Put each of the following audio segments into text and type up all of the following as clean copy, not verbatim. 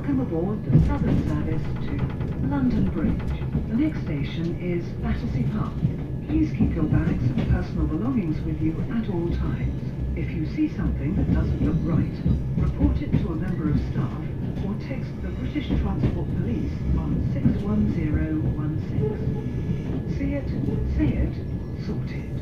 Welcome aboard the Southern service to London Bridge. The next station is Battersea Park. Please keep your bags and personal belongings with you at all times. If you see something that doesn't look right, report it to a member of staff or text the British Transport Police on 61016. See it, say it, sorted.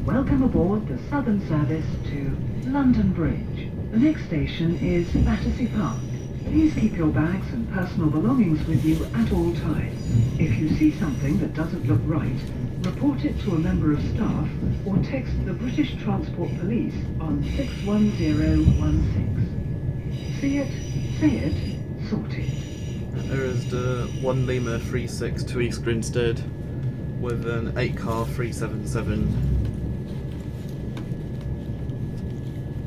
Welcome aboard the Southern service to London Bridge. The next station is Battersea Park. Please keep your bags and personal belongings with you at all times. If you see something that doesn't look right, report it to a member of staff or text the British Transport Police on 61016. See it, say it, sorted. There is the 1 Lima 36 to East Grinstead with an 8-car 377.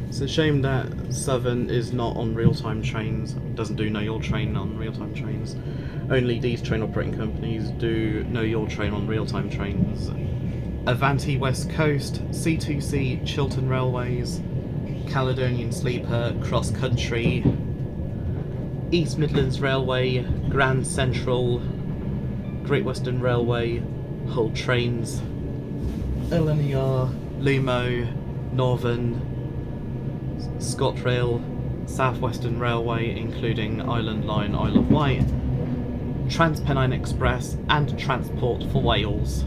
It's a shame that Southern is not on real-time trains, doesn't do Know Your Train on real-time trains. Only these train operating companies do Know Your Train on real-time trains. Avanti West Coast, C2C Chiltern Railways, Caledonian Sleeper, Cross Country, East Midlands Railway, Grand Central, Great Western Railway, Hull Trains, LNER, Lumo, Northern, ScotRail, South Western Railway including Island Line, Isle of Wight, TransPennine Express and Transport for Wales.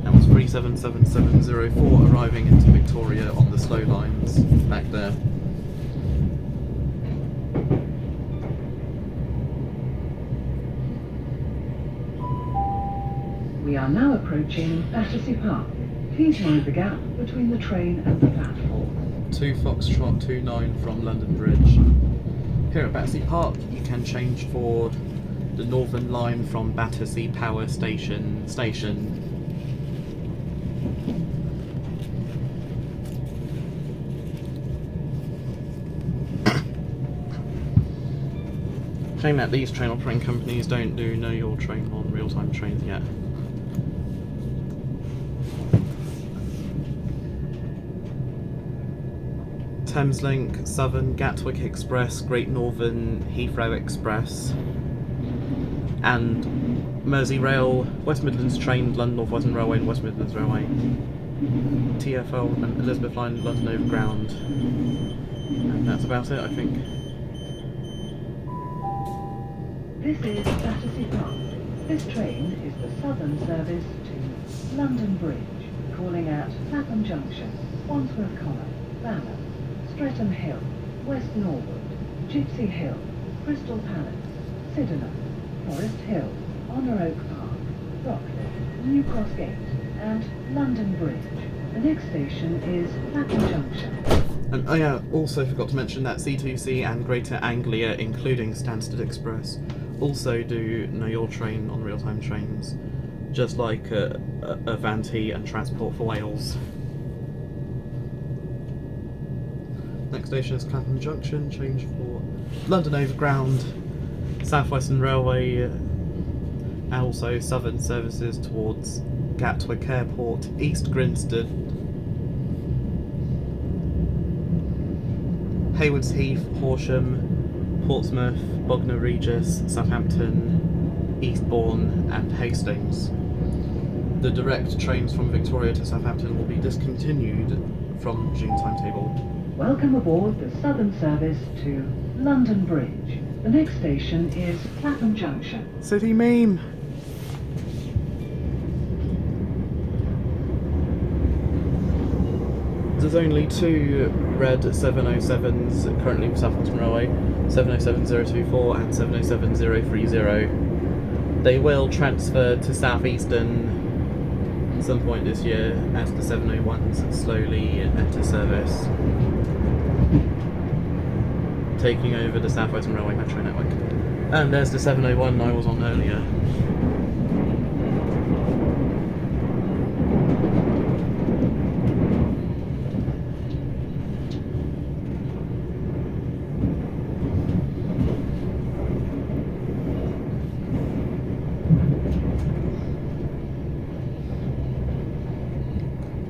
That was 377704 arriving into Victoria on the slow lines back there. We are now approaching Battersea Park. Please mind the gap between the train and the platform. 2 Foxtrot 29 from London Bridge. Here at Battersea Park you can change for the Northern Line from Battersea Power Station. Shame that these train operating companies don't do Know Your Train on real-time trains yet. Thameslink, Southern, Gatwick Express, Great Northern, Heathrow Express, and Merseyrail, West Midlands Train, London North Western Railway and West Midlands Railway, TfL and Elizabeth Line, London Overground, and that's about it, I think. This is Battersea Park. This train is the Southern service to London Bridge, calling at Clapham Junction, Wandsworth Common, Balham, Streatham Hill, West Norwood, Gipsy Hill, Crystal Palace, Sydenham, Forest Hill, Honour Oak Park, Brockley, New Cross Gate, and London Bridge. The next station is Clapham Junction. And oh yeah, also forgot to mention that C2C and Greater Anglia, including Stansted Express, also do Know Your Train on real-time trains, just like Avanti and Transport for Wales. Next station is Clapham Junction, change for London Overground, South Western Railway, and also Southern services towards Gatwick Airport, East Grinstead, Haywards Heath, Horsham, Portsmouth, Bognor Regis, Southampton, Eastbourne and Hastings. The direct trains from Victoria to Southampton will be discontinued from June timetable. Welcome aboard the Southern service to London Bridge. The next station is Clapham Junction. City meme! There's only 2 red 707s currently with South Western Railway, 707024 and 707030. They will transfer to Southeastern at some point this year as the 701s slowly enter service, taking over the South Western Railway metro network. And there's the 701 I was on earlier.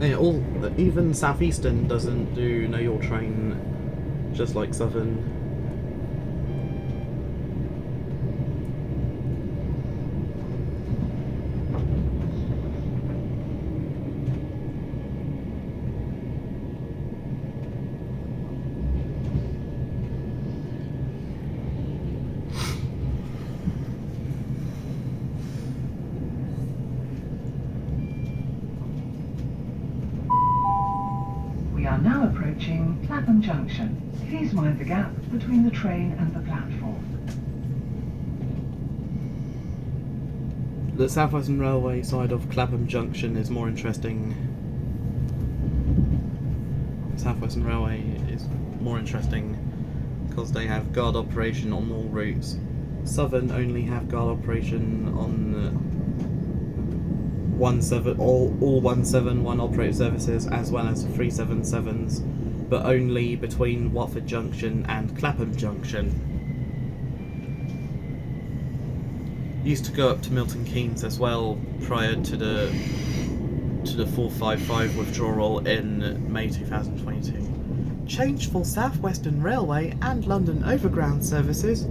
Yeah, even Southeastern doesn't do Know Your Train just like Southern. We are now approaching Clapham Junction. Please mind the gap between the train and the platform. The Southwestern Railway side of Clapham Junction is more interesting. Southwestern Railway is more interesting because they have guard operation on all routes. Southern only have guard operation on all 171 operated services as well as 377s, but only between Watford Junction and Clapham Junction. Used to go up to Milton Keynes as well prior to the 455 withdrawal in May 2022. Change for Southwestern Railway and London Overground services.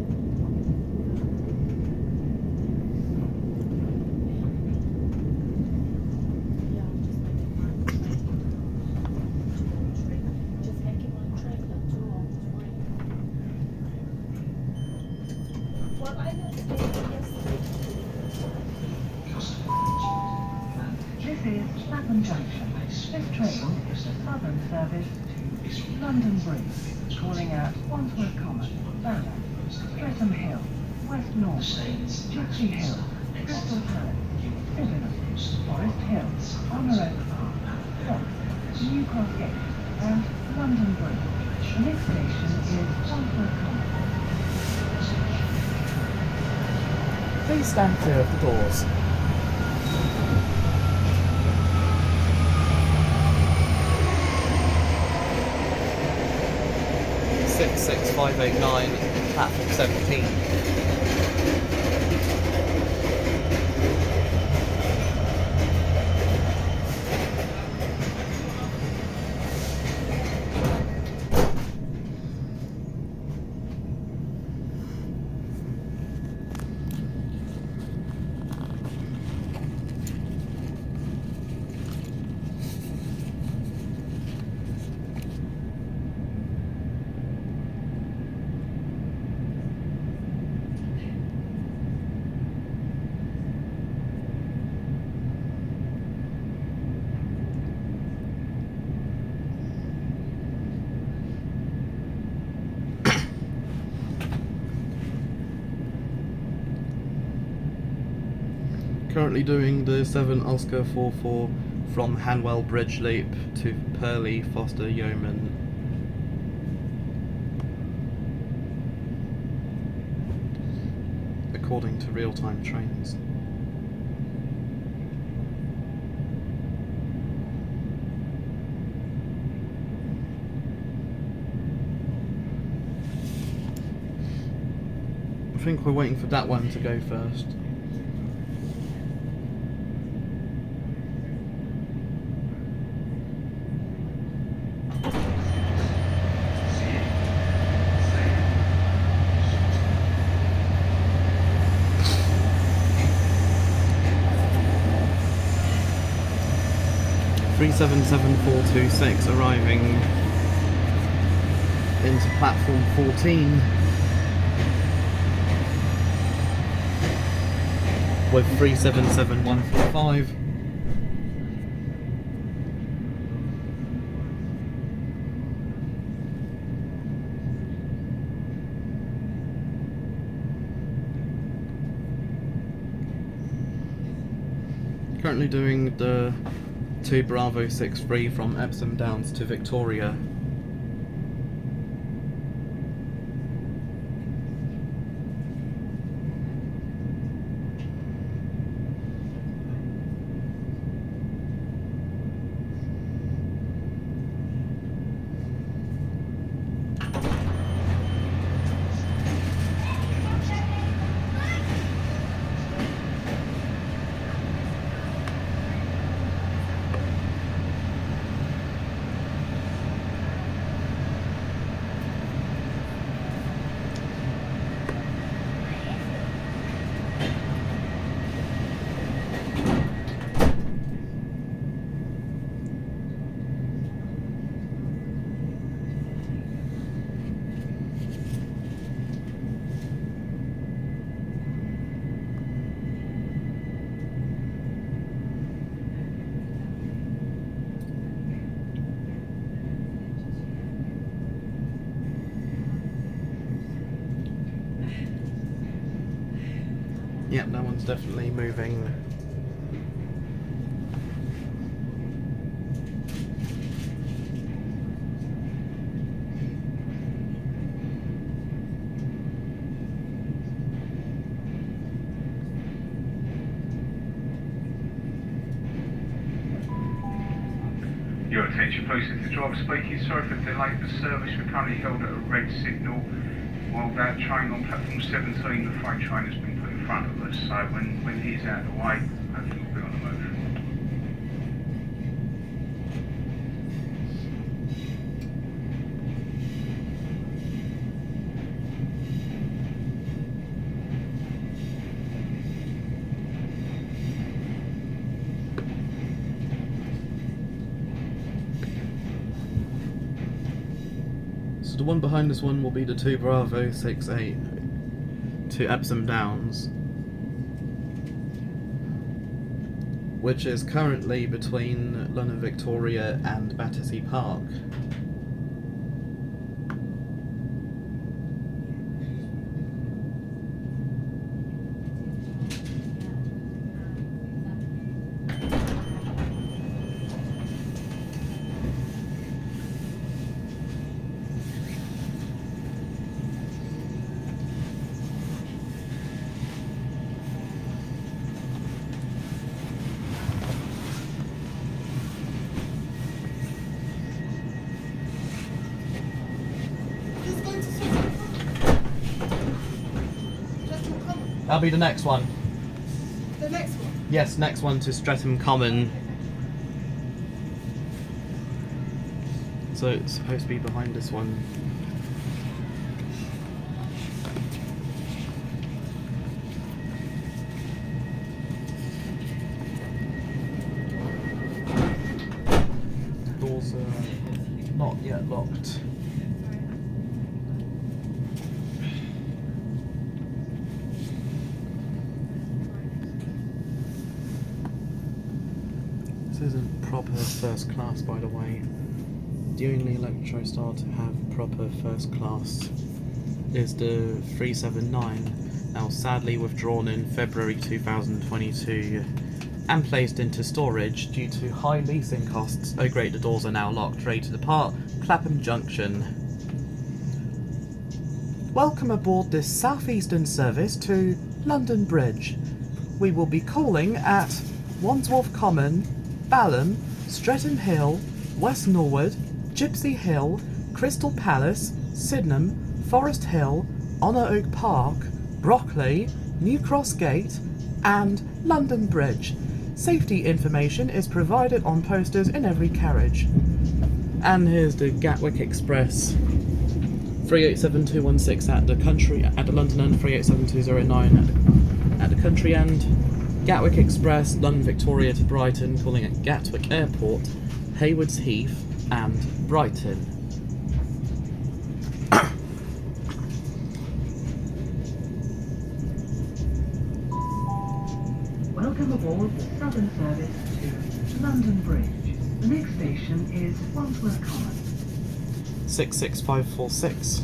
This is Clapham Junction. This train is the southern service to London Bridge, calling at Wandsworth Common, Balham, Streatham Hill, West Norwood, Gipsy Hill, Crystal Palace, Sydenham, Forest Hill, Overground Windrush, New Cross Gate, and London Bridge. The next station is Wandsworth Common. Please stand clear of the doors. 66589, platform 17. Currently doing the 7 Oscar 44 from Hanwell Bridge Loop to Purley Foster Yeoman. According to real-time trains. I think we're waiting for that one to go first. Three 77426 arriving into platform 14 with 377145. Currently doing the 2 Bravo 63 from Epsom Downs to Victoria. Yep, that one's definitely moving. Your attention please, if the driver speaking, sorry for the delay of the service. We're currently held at a red signal while that train on platform 17, the freight train, has been put in front of us, so when he's out of the way, hopefully we'll be on the move. So the one behind this one will be the 2 Bravo 68 to Epsom Downs, which is currently between London Victoria and Battersea Park. That'll be the next one. The next one? Yes, next one to Streatham Common. So it's supposed to be behind this one. Doors are not yet locked. This isn't proper first class, by the way. The only Electrostar to have proper first class is the 379, now sadly withdrawn in February 2022 and placed into storage due to high leasing costs. Oh great, the doors are now locked, ready to depart. Clapham Junction. Welcome aboard this Southeastern service to London Bridge. We will be calling at Wandsworth Common, Balham, Streatham Hill, West Norwood, Gipsy Hill, Crystal Palace, Sydenham, Forest Hill, Honour Oak Park, Brockley, New Cross Gate and London Bridge. Safety information is provided on posters in every carriage. And here's the Gatwick Express. 387216 at the country at the London end, 387209 at the country end. Gatwick Express, London Victoria to Brighton, calling at Gatwick Airport, Haywards Heath and Brighton. Welcome aboard the Southern service to London Bridge. The next station is Wandsworth Common. 66546.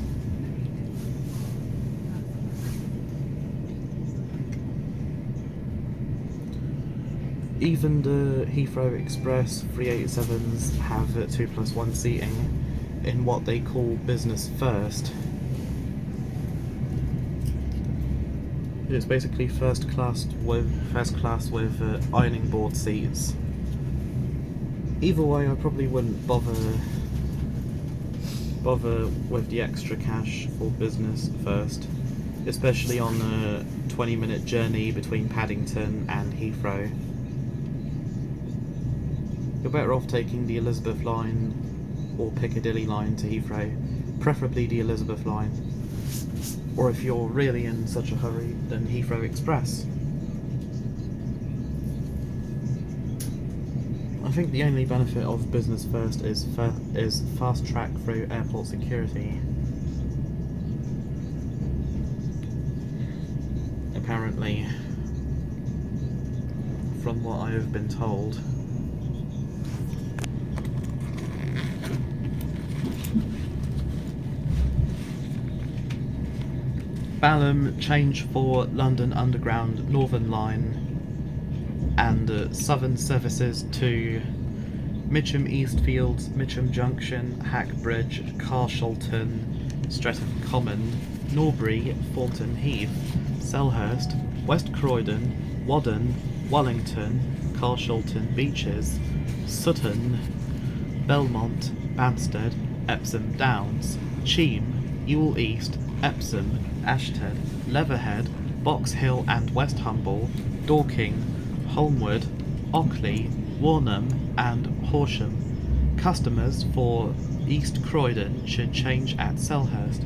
Even the Heathrow Express 387s have 2+1 seating in what they call business first. It's basically first class with ironing board seats. Either way, I probably wouldn't bother with the extra cash for business first, especially on a 20-minute journey between Paddington and Heathrow. You're better off taking the Elizabeth line or Piccadilly line to Heathrow, preferably the Elizabeth line. Or if you're really in such a hurry, then Heathrow Express. I think the only benefit of business first is fast track through airport security. Apparently, from what I have been told. Balham, change for London Underground Northern Line and Southern services to Mitcham Eastfields, Mitcham Junction, Hack Bridge, Carshalton, Streatham Common, Norbury, Thornton Heath, Selhurst, West Croydon, Wadden, Wellington, Carshalton Beaches, Sutton, Belmont, Banstead, Epsom Downs, Cheam, Ewell East, Epsom, Ashted, Leatherhead, Box Hill and West Humble, Dorking, Holmwood, Ockley, Warnham and Horsham. Customers for East Croydon should change at Selhurst.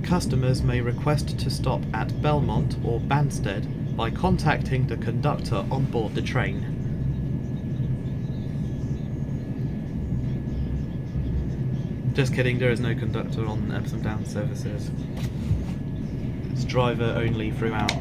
Customers may request to stop at Belmont or Banstead by contacting the conductor on board the train. Just kidding, there is no conductor on Epsom Downs services. It's driver only throughout.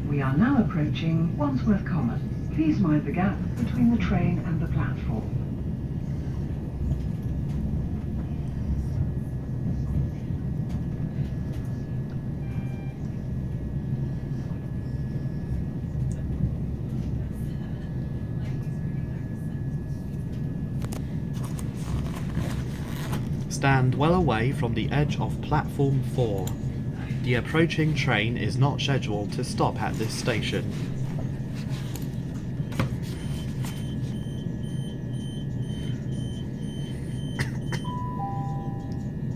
We are now approaching Wandsworth Common. Please mind the gap between the train and the platform. Stand well away from the edge of platform 4. The approaching train is not scheduled to stop at this station.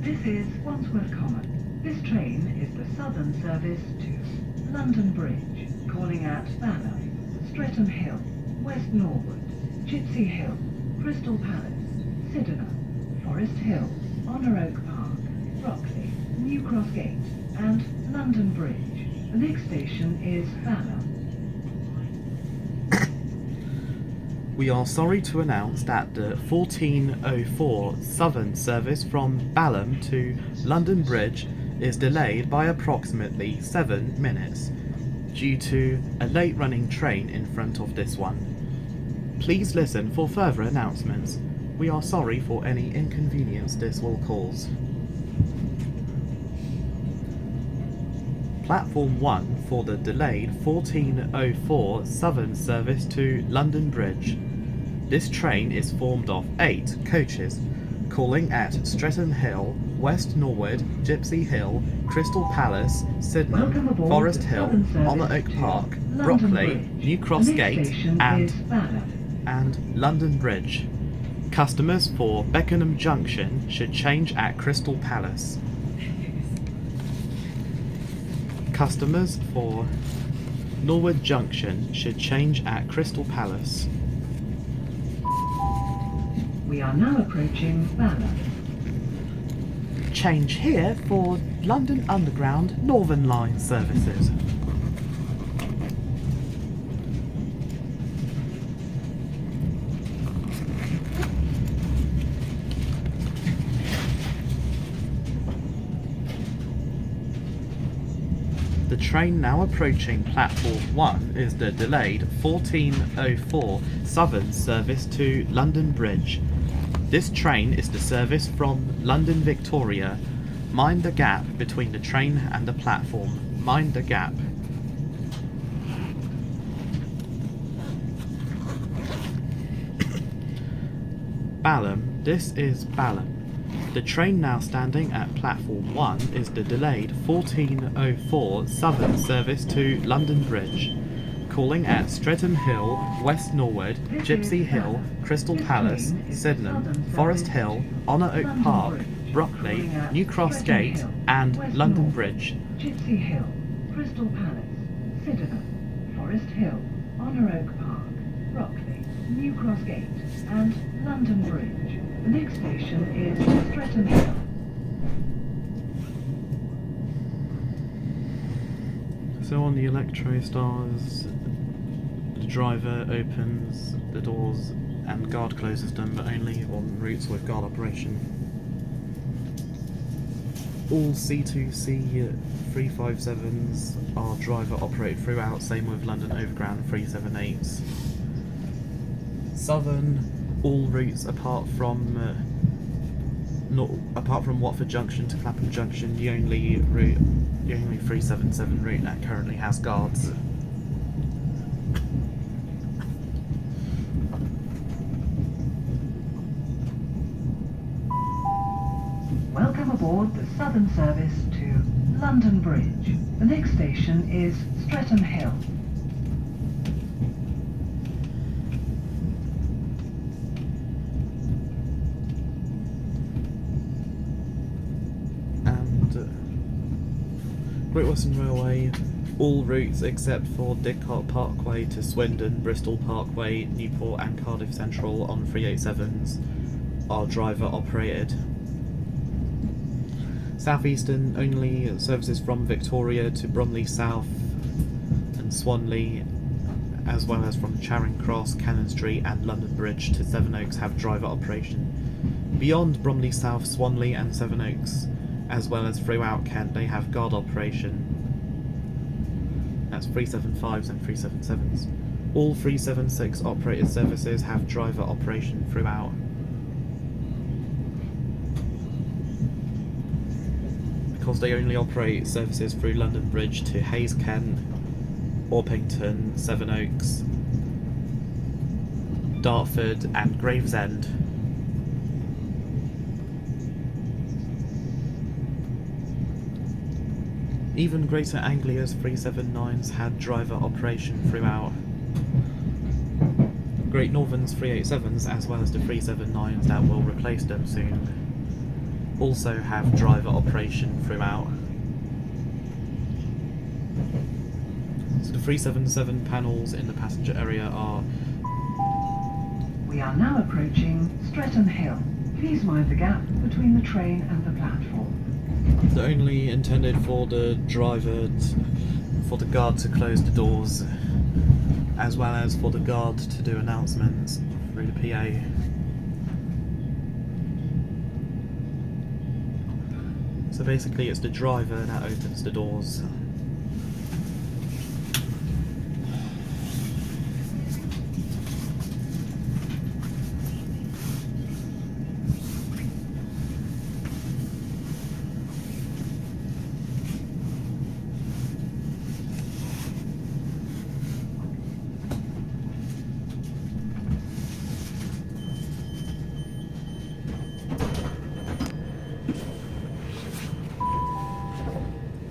This is Wandsworth Common. This train is the southern service to London Bridge, calling at Balham, Streatham Hill, West Norwood, Gipsy Hill, Crystal Palace, Sydenham, Forest Hill, Honour Oak Park, Brockley, New Cross Gate and London Bridge. The next station is Balham. We are sorry to announce that the 1404 Southern service from Balham to London Bridge is delayed by approximately 7 minutes due to a late running train in front of this one. Please listen for further announcements. We are sorry for any inconvenience this will cause. Platform 1 for the delayed 1404 Southern service to London Bridge. This train is formed of 8 coaches, calling at Streatham Hill, West Norwood, Gipsy Hill, Crystal Palace, Sydenham, Forest Hill, Honour Oak Park, Brockley, New Cross Gate and London Bridge. Customers for Beckenham Junction should change at Crystal Palace. Customers for Norwood Junction should change at Crystal Palace. We are now approaching Balham. Change here for London Underground Northern Line services. The train now approaching platform 1 is the delayed 1404 Southern service to London Bridge. This train is the service from London Victoria. Mind the gap between the train and the platform. Mind the gap. Balham. This is Balham. The train now standing at platform 1 is the delayed 1404 Southern service to London Bridge, calling at Streatham Hill, West Norwood, Gipsy Hill, Crystal Palace, Sydenham, Forest Hill, Honour Oak Park, Brockley, New Cross Gate and London Bridge. Gipsy Hill, Crystal Palace, Sydenham, Forest Hill, Honour Oak Park, Brockley, New Cross Gate and London Bridge. The next station is Streatham Hill. So on the Electro Stars, the driver opens the doors and guard closes done, but only on routes with guard operation. All C2C 357s are driver operated throughout, same with London Overground 378s. Southern, all routes apart from Watford Junction to Clapham Junction, the only 377 route that currently has guards. Welcome aboard the Southern service to London Bridge. The next station is Streatham Hill. Great Western Railway, all routes except for Didcot Parkway to Swindon, Bristol Parkway, Newport and Cardiff Central on 387s are driver operated. Southeastern, only services from Victoria to Bromley South and Swanley, as well as from Charing Cross, Cannon Street and London Bridge to Sevenoaks have driver operation. Beyond Bromley South, Swanley and Sevenoaks, as well as throughout Kent, they have guard operation. That's 375s and 377s. All 376 operated services have driver operation throughout. Because they only operate services through London Bridge to Hayes Kent, Orpington, Sevenoaks, Dartford and Gravesend. Even Greater Anglia's 379s had driver operation throughout. Great Northern's 387s, as well as the 379s that will replace them soon, also have driver operation throughout. So the 377 panels in the passenger area are... We are now approaching Streatham Hill. Please mind the gap between the train and the platform. They're only intended for the driver, for the guard to close the doors, as well as for the guard to do announcements through the PA. So basically it's the driver that opens the doors.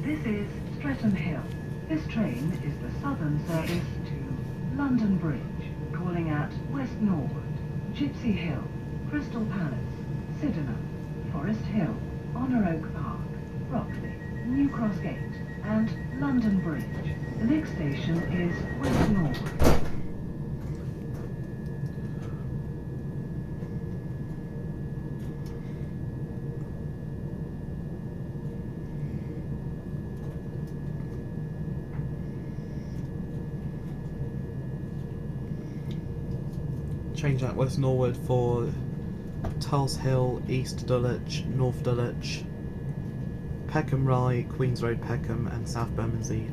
This is Streatham Hill. This train is the Southern service to London Bridge, calling at West Norwood, Gipsy Hill, Crystal Palace, Sydenham, Forest Hill, Honour Oak Park, Brockley, New Cross Gate and London Bridge. The next station is West Norwood. Change at West Norwood for Tulse Hill, East Dulwich, North Dulwich, Peckham Rye, Queens Road Peckham and South Bermondsey.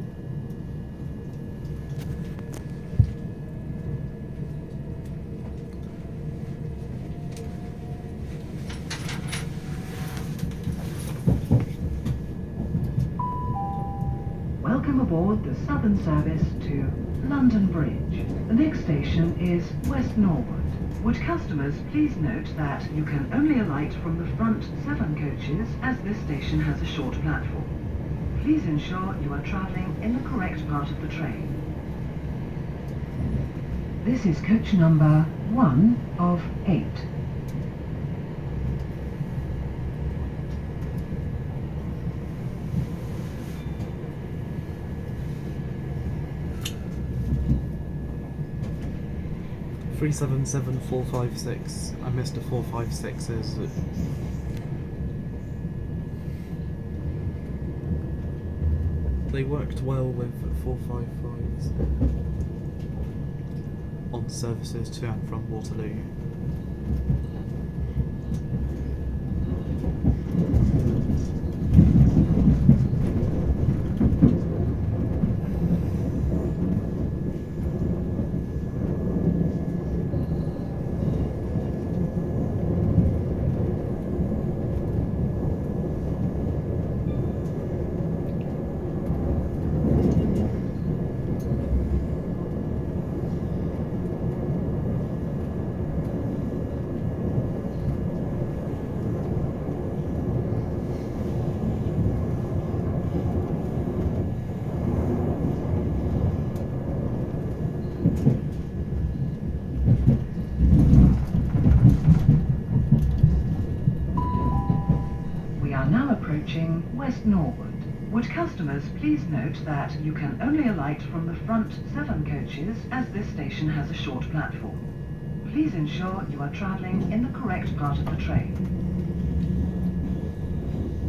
Welcome aboard the Southern service to London Bridge. The next station is West Norwood. Would customers please note that you can only alight from the front 7 coaches as this station has a short platform. Please ensure you are travelling in the correct part of the train. This is coach number 1 of 8. Three 777 456. I missed the 456s. They worked well with 455s on services to and from Waterloo. Approaching West Norwood. Would customers please note that you can only alight from the front 7 coaches as this station has a short platform. Please ensure you are travelling in the correct part of the train.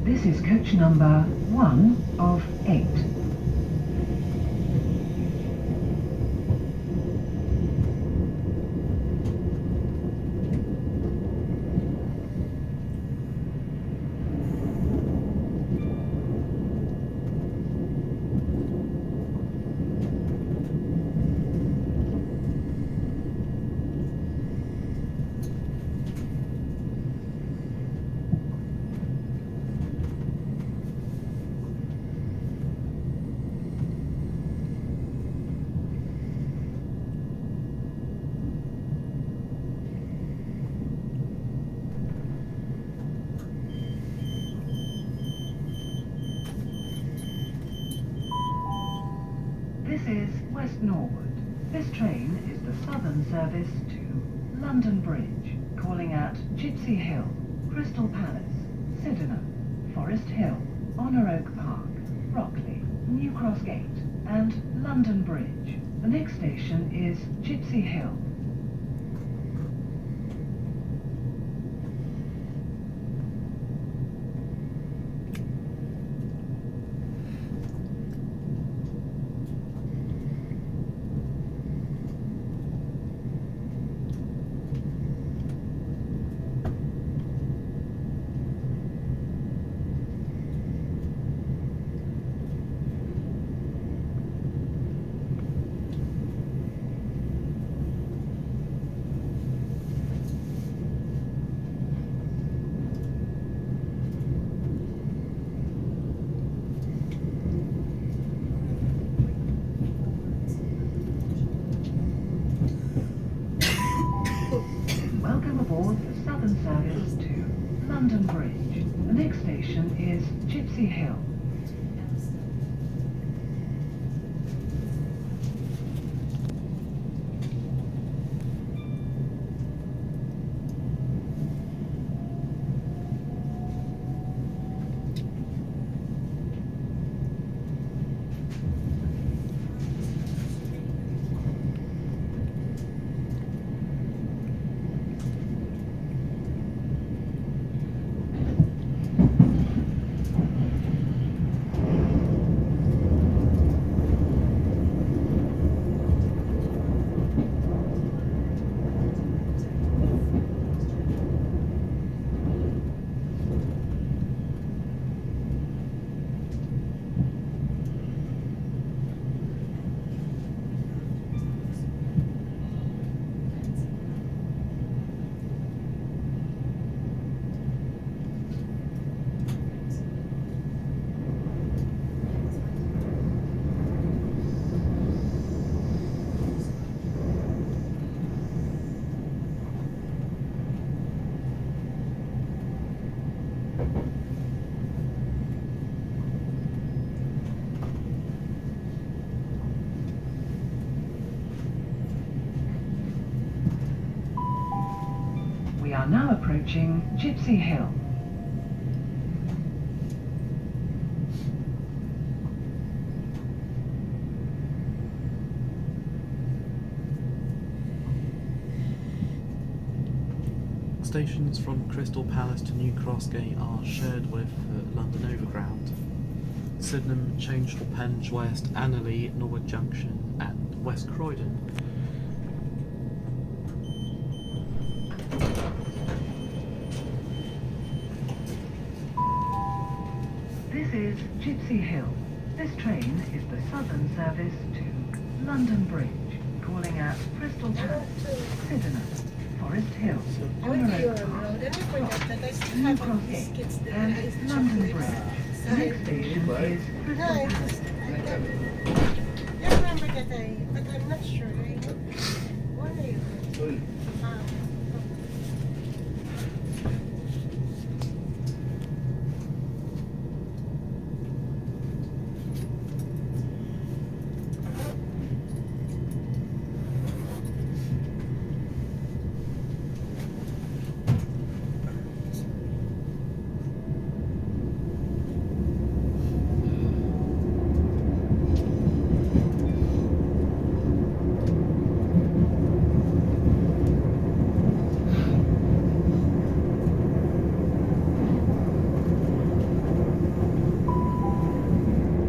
This is coach number 1 of 8. This is West Norwood. This train is the southern service to London Bridge, calling at Gipsy Hill, Crystal Palace, Sydenham, Forest Hill, Honour Oak Park, Brockley, New Cross Gate, and London Bridge. The next station is Gipsy Hill. Service to London Bridge. The next station is Gipsy Hill. We are now approaching Gipsy Hill. Stations from Crystal Palace to New Cross Gate are shared with London Overground. Sydenham, Changel, Penge West, Annerley, Norwood Junction and West Croydon. Gipsy Hill. This train is the southern service to London Bridge, calling at Crystal Palace, Sydenham, Forest Hill, I went to your Emerald Park, road and I forgot that I still New have Cross all Gate, biscuits there. and I used to London chocolate Bridge. The next station is Crystal No, I Palace. just, I remember that but I'm not sure. What are you?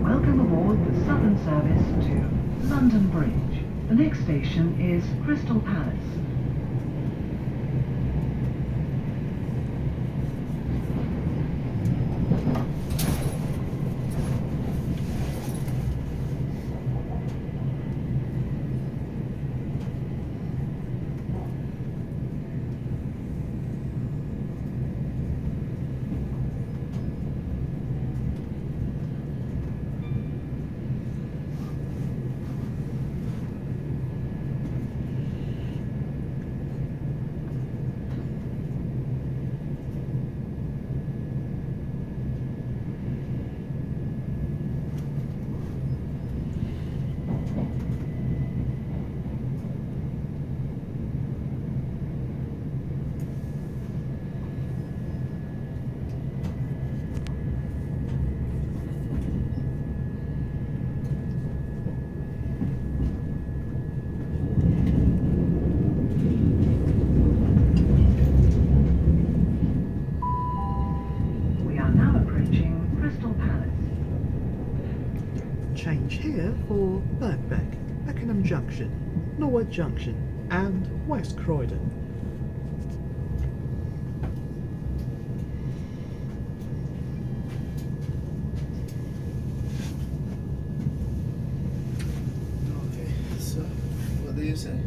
Welcome aboard the southern service to London Bridge. The next station is Crystal Palace. We are now approaching Crystal Palace. Change here for Birkbeck, Beckenham Junction, Norwood Junction and West Croydon. Okay, so what do you say?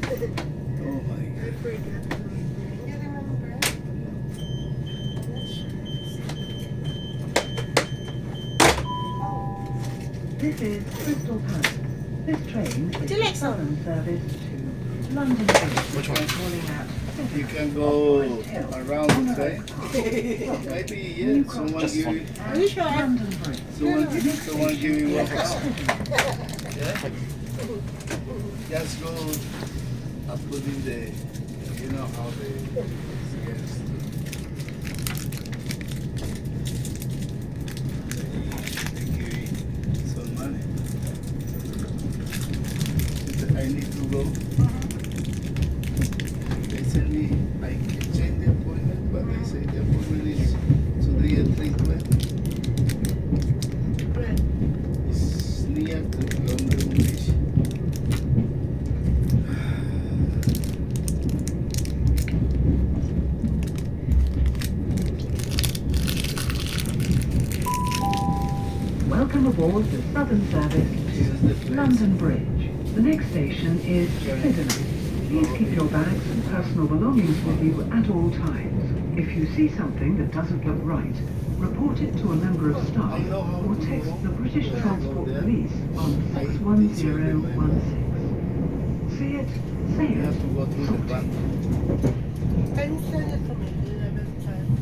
Oh my I god. forgot. You remember? This is Crystal Palace. This train is Would you the like some? southern service to London Bridge. Which one? Calling at You Sydenham, can go Forest Hill, around the train. Emerald Park, Maybe New yeah, Cross someone Just give one. you Are you sure? London Bridge. someone give you Yeah, 1 pound. Yeah? Just go up within the you know how they yes. They give you some money. She said, I need to go. They send me I can change the appointment, but they say the appointment is today at 3:20. It's near to London Bridge. Welcome aboard the southern service This is the to place. London Bridge. The next station is Sydenham. Please keep your bags and personal belongings with you at all times. If you see something that doesn't look right, report it to a member of staff or text the British Transport Police on 61016. See it, say You it, have to go through the sort it. bank. Can you send it to me 11 times?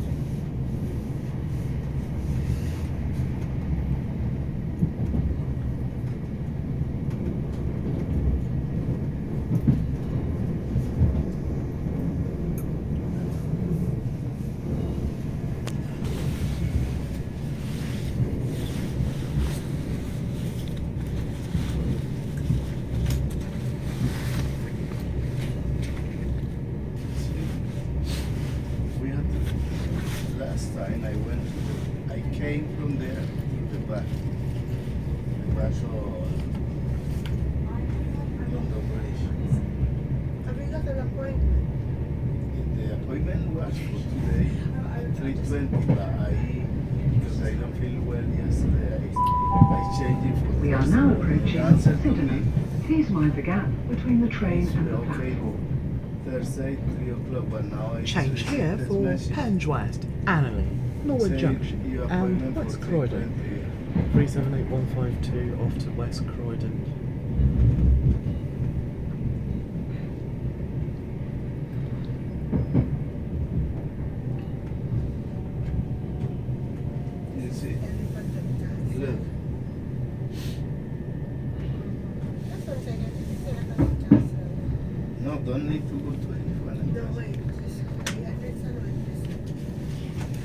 came from there to the back. The back of London Bridge. Have you got an appointment? The appointment was for today at 3:20, but because I don't feel well yesterday, I changed it for We are Thursday. now The approaching answer to Sydenham. me Please mind the gap between the train is and the okay platform. for Thursday, 3 o'clock, but now I Change received here this for message Penge West, Annerley, Norwood saying Junction, your and appointment for West Croydon. 3:20. 378152 off to West Croydon. You see, Elephant and Castle. look, That's what I said. It's Elephant and Castle. no, don't need to go to anyone. No, wait. This, yeah, that's not what this is.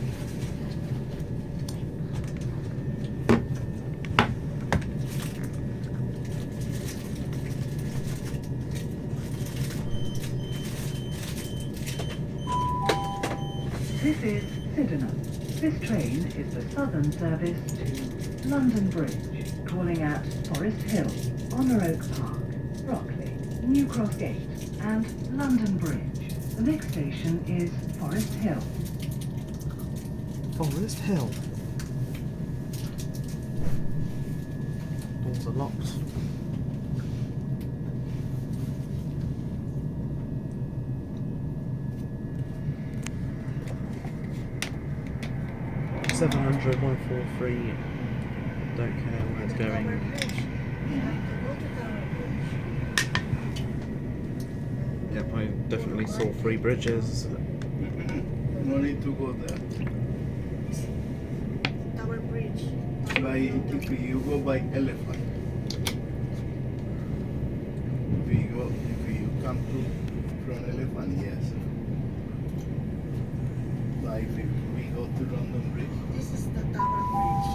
This is Sydenham. This train is the southern service to London Bridge, calling at Forest Hill, Honour Oak Park, Brockley, New Cross Gate, and London Bridge. The next station is Forest Hill. Forest Hill. Doors are locked. Seven hundred 143. Don't care where it's Tower going. Bridge. You have to go to Tower Bridge. Yep, I definitely saw 3 bridges. No need to go there. Tower Bridge. If you go by elephant, if you come from elephant, yes. But if we go to London Bridge, This is the Tower Bridge.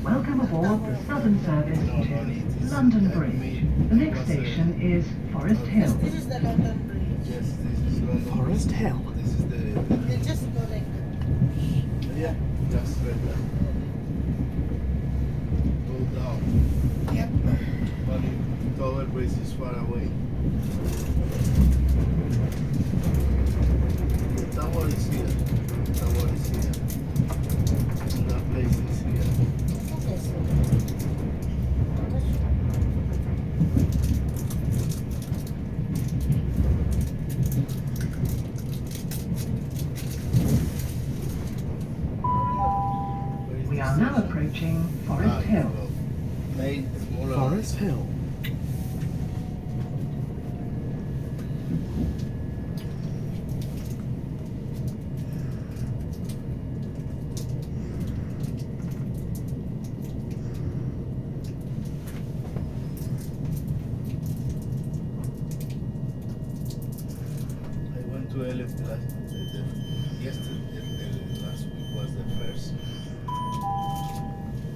Welcome aboard the southern service to London Bridge. The next station is Forest Hill. This is the London Bridge. yes, this is London Forest Bridge. Hill. This is the They just go like that. yeah, just right there. Go down. Yep. But the Tower Bridge is far away. The tower is here. The tower is here. And that place is here. Okay, so. We are now approaching Forest Hill. Made smaller. Forest Hill. I went to Elif yesterday. The last week was the first.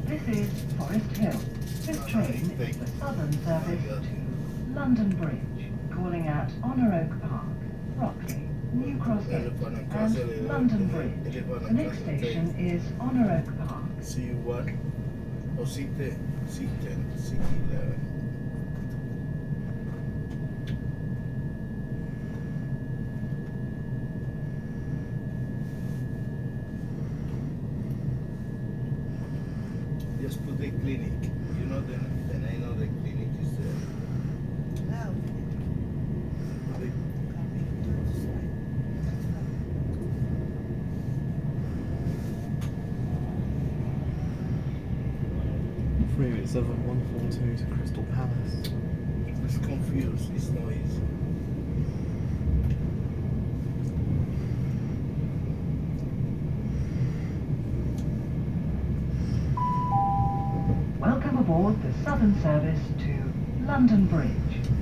This is Forest Hill. This train is the southern service to London Bridge, calling at Honour Oak Park, Brockley, New Cross Gate, and London Bridge. The next station is Honour Oak Park. C1 or C10, C10, C11. Just put the clinic. You know the name of the clinic is there. Now. Put the- Freeway 7142 to Crystal Palace. It's confused. It's noise. Welcome aboard the southern service to London Bridge.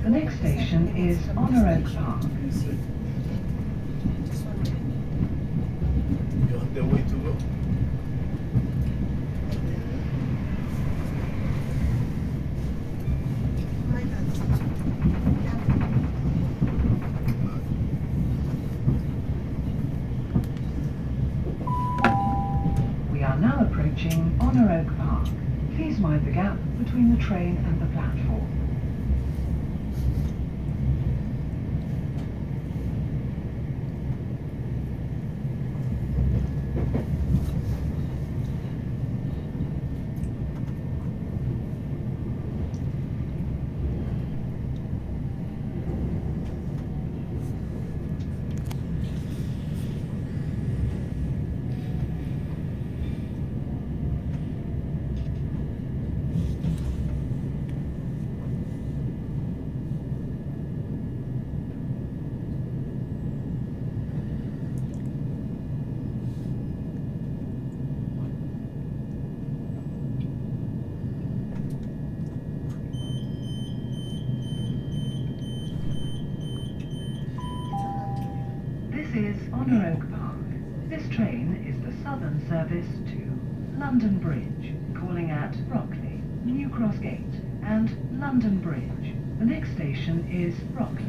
The next station is Honour Oak Park. This This one. you have the way to go. My God. We are now approaching approaching Honour Oak Park. Please mind the gap between the train and the platform. This is Honour Oak Park. This train is the southern service to London Bridge, calling at Brockley, New Cross Gate and London Bridge. The next station is Brockley.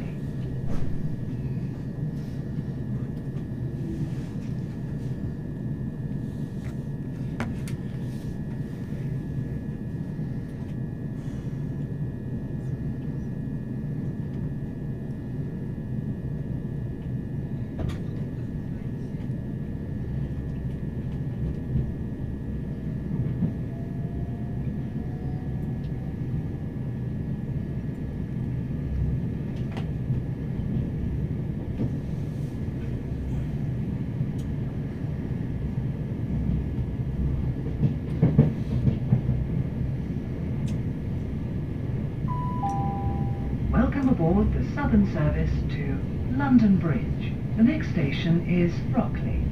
Welcome aboard the southern service to London Bridge. The next station is Brockley.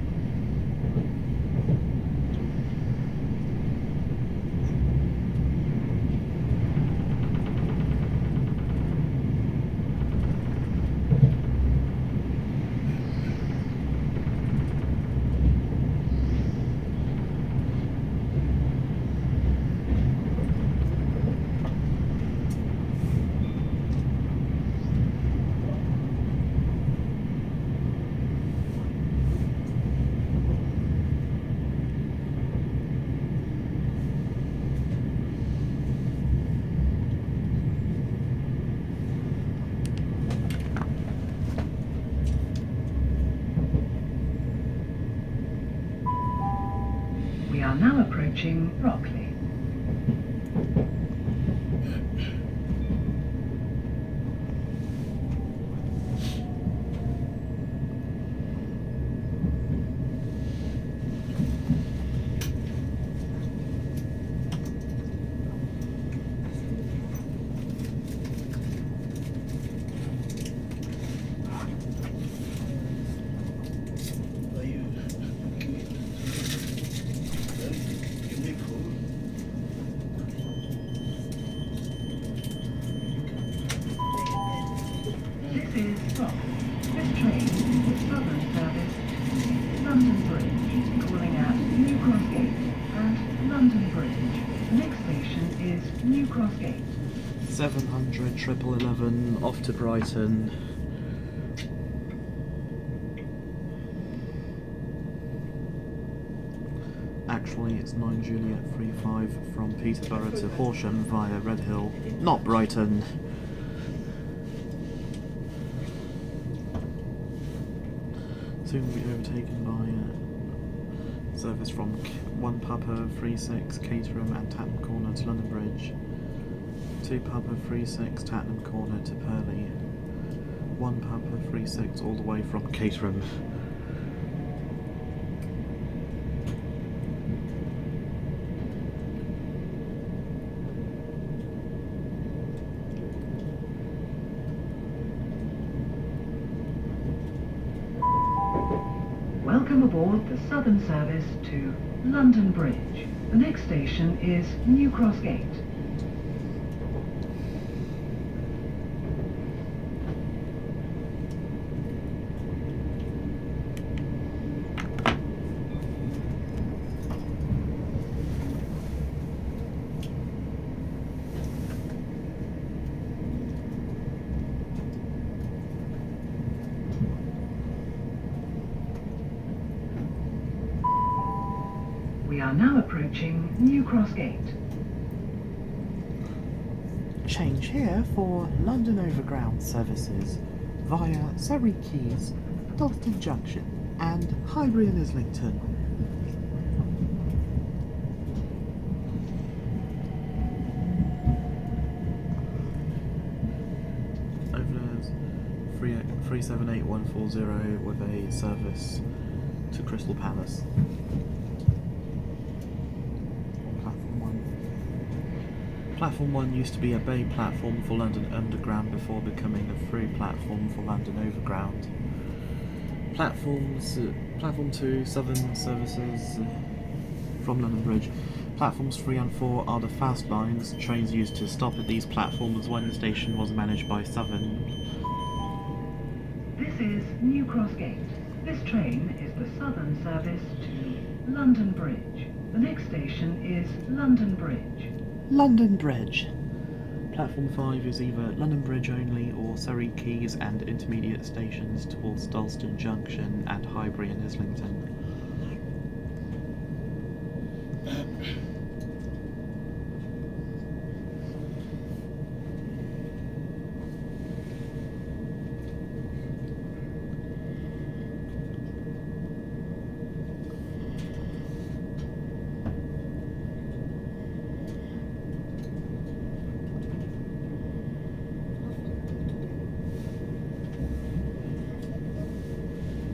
We are now approaching Brockley. London Bridge, calling at New Cross Gate and London Bridge. The next station is New Cross Gate. 700 1111 off to Brighton. Actually, it's 9 Juliet 35 from Peterborough to Horsham via Redhill, not Brighton. Soon will be overtaken by service from 1 Papa 36 Caterham and Tatton Corner to London Bridge, 2 Papa 36 Tatton Corner to Purley, 1 Papa 36 all the way from Caterham. Welcome aboard the southern service to London Bridge. The next station is New Cross Gate. We are are now approaching New Cross Gate. Change here for London Overground services via Surrey Quays, Dalston Junction and Highbury and Islington. Overloads 378140 with a service to Crystal Palace. Platform 1 used to be a bay platform for London Underground before becoming a through platform for London Overground. Platform 2, Southern services from London Bridge. Platforms 3 and 4 are the fast lines. Trains used to stop at these platforms when the station was managed by Southern. This is New Cross Gate. This train is the Southern service to London Bridge. The next station is London Bridge. London Bridge. Platform 5 is either London Bridge only or Surrey Quays and intermediate stations towards Dalston Junction and Highbury and Islington.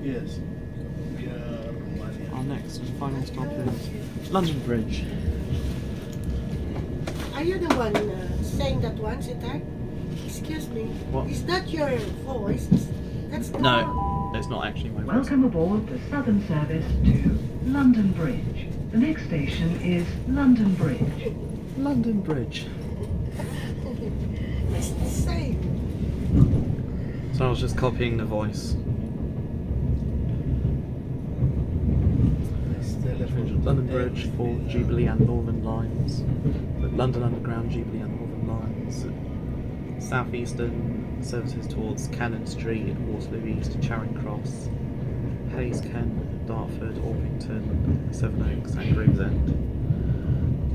Yes. We are Romania. Our next and final stop is London Bridge. Are you the one saying that one, Sitar? Excuse me. What? Is that your voice? That's No, it's not actually my voice. Welcome aboard the Southern service to London Bridge. The next station is London Bridge. London Bridge. It's the same. So I was just copying the voice. London Bridge for Jubilee and Northern lines. London Underground, Jubilee and Northern lines. Southeastern services towards Cannon Street, Waterloo East, Charing Cross, Hayes, Kent, Dartford, Orpington, Sevenoaks and Gravesend.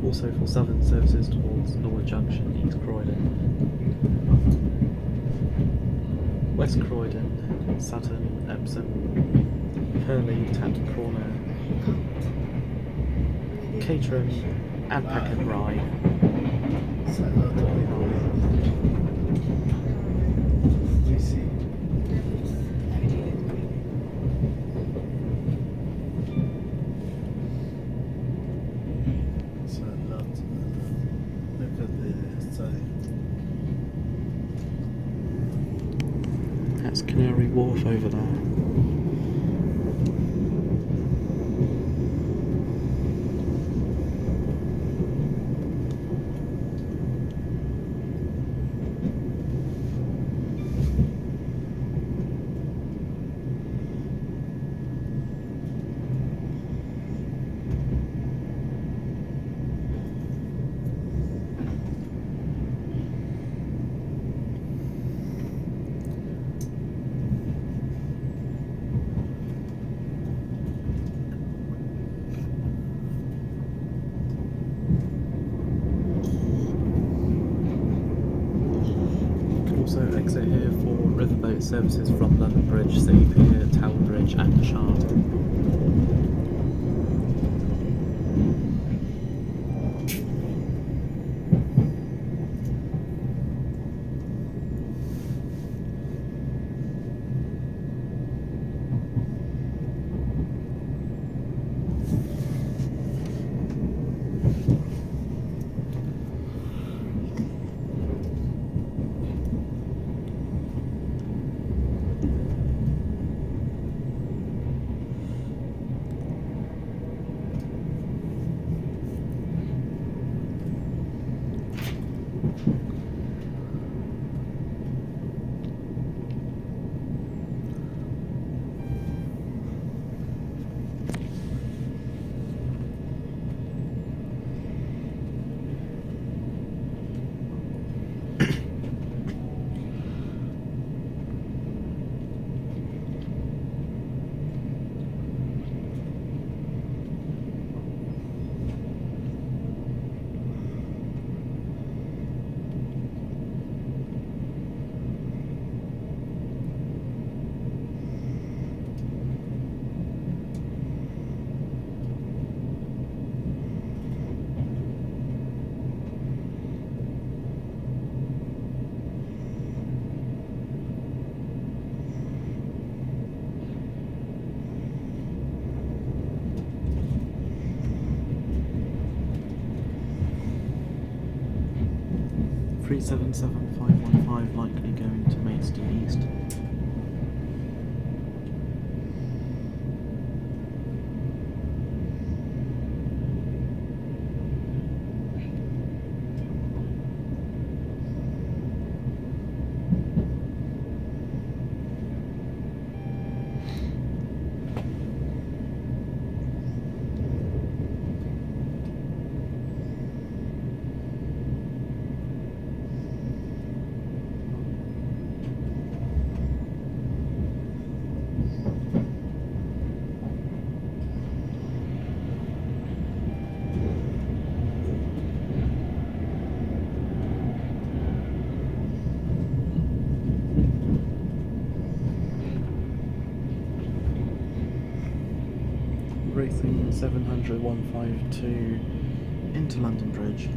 Also for Southern services towards Norwood Junction, East Croydon, West Croydon, Sutton, Epsom, Purley, Tapton Corner, Caterham and Peckham Rye. We see. It's a lot. Look at the study. That's Canary Wharf over there. Exit here for Riverboat services from London Bridge, City Pier, Tower Bridge and Shard. 377515 likely going to Maidstone East. Racing 700 152 into London Bridge.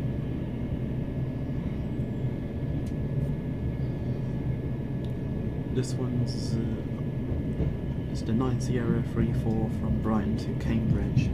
This one's just a 9 Sierra 34 from Brighton to Cambridge.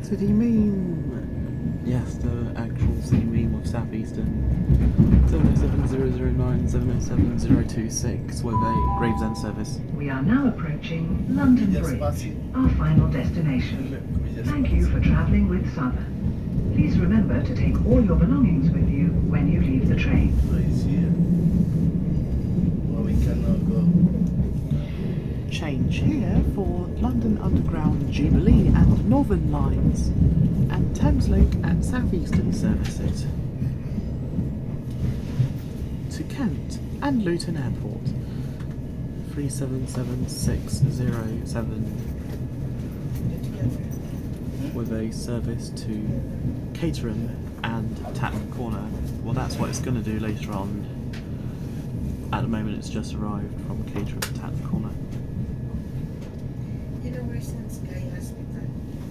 So do you mean, yes, the actual city mean with Southeastern 707-009, 707-026 with a Gravesend service? We are now approaching London Yes, Bridge, Battersea. our final destination. Thank you for travelling with Southern. Please remember to take all your belongings with you when you leave the train. Right here. Well, we cannot go. Change here for London Underground Jubilee and Northern lines, and Thameslink and Southeastern services to Kent and Luton Airport. 377607 with a service to Caterham and Tatton Corner. Well, that's what it's going to do later on. At the moment, it's just arrived from Caterham and Tatton Corner. You know where Sky Hospital?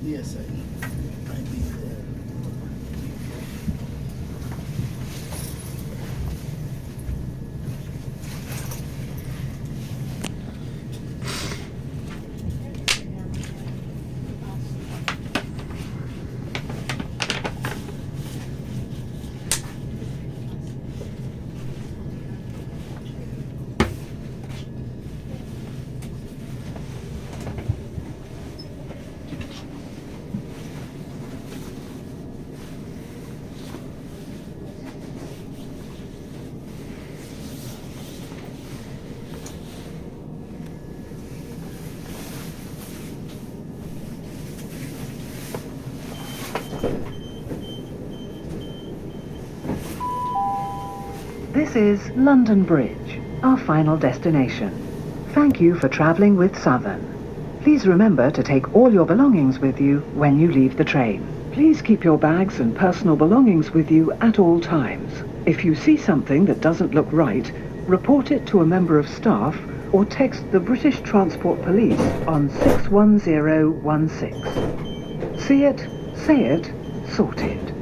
Yes, I've been there. This is London Bridge, our final destination. Thank you for travelling with Southern. Please remember to take all your belongings with you when you leave the train. Please keep your bags and personal belongings with you at all times. If you see something that doesn't look right, report it to a member of staff or text the British Transport Police on 61016. See it, say it, sort it.